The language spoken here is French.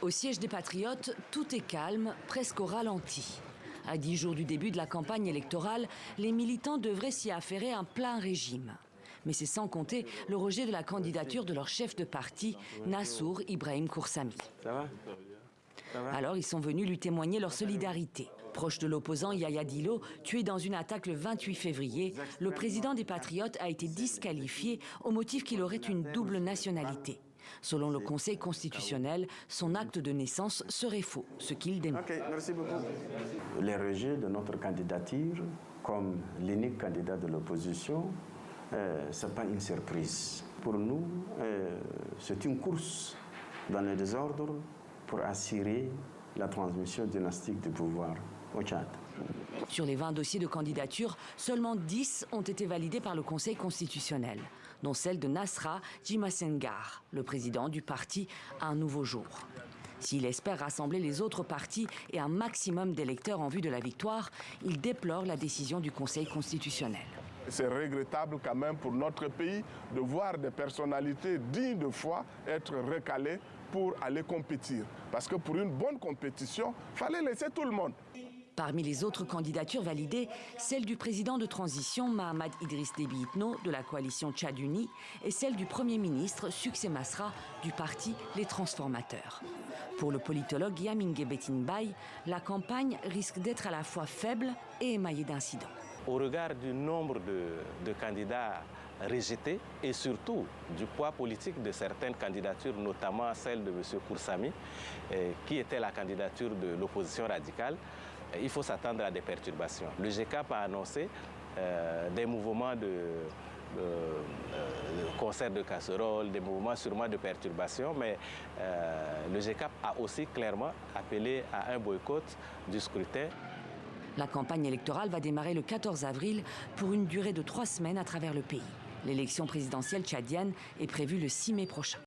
Au siège des Patriotes, tout est calme, presque au ralenti. À 10 jours du début de la campagne électorale, les militants devraient s'y affairer un plein régime. Mais c'est sans compter le rejet de la candidature de leur chef de parti, Nassour Ibrahim Koursami. Alors ils sont venus lui témoigner leur solidarité. Proche de l'opposant Yaya Dillo, tué dans une attaque le 28 février, le président des Patriotes a été disqualifié au motif qu'il aurait une double nationalité. Selon le Conseil constitutionnel, son acte de naissance serait faux, ce qu'il dément. Merci beaucoup. Les rejets de notre candidature, comme l'unique candidat de l'opposition, ce n'est pas une surprise. Pour nous, c'est une course dans le désordre pour assurer la transmission dynastique du pouvoir au Tchad. Sur les 20 dossiers de candidature, seulement 10 ont été validés par le Conseil constitutionnel, dont celle de Nasra Djimasenghar, le président du parti Un Nouveau Jour. S'il espère rassembler les autres partis et un maximum d'électeurs en vue de la victoire, il déplore la décision du Conseil constitutionnel. C'est regrettable quand même pour notre pays de voir des personnalités dignes de foi être recalées pour aller compétir. Parce que pour une bonne compétition, il fallait laisser tout le monde. Parmi les autres candidatures validées, celle du président de transition Mahamad Idriss Déby Itno de la coalition Tchad Uni et celle du Premier ministre Succès Masra du parti Les Transformateurs. Pour le politologue Yamingue Betinbaye, la campagne risque d'être à la fois faible et émaillée d'incidents. Au regard du nombre de candidats rejetés et surtout du poids politique de certaines candidatures, notamment celle de M. Koursami, qui était la candidature de l'opposition radicale, il faut s'attendre à des perturbations. Le GCAP a annoncé des mouvements de concert de casseroles, des mouvements sûrement de perturbation, mais le GCAP a aussi clairement appelé à un boycott du scrutin. La campagne électorale va démarrer le 14 avril pour une durée de 3 semaines à travers le pays. L'élection présidentielle tchadienne est prévue le 6 mai prochain.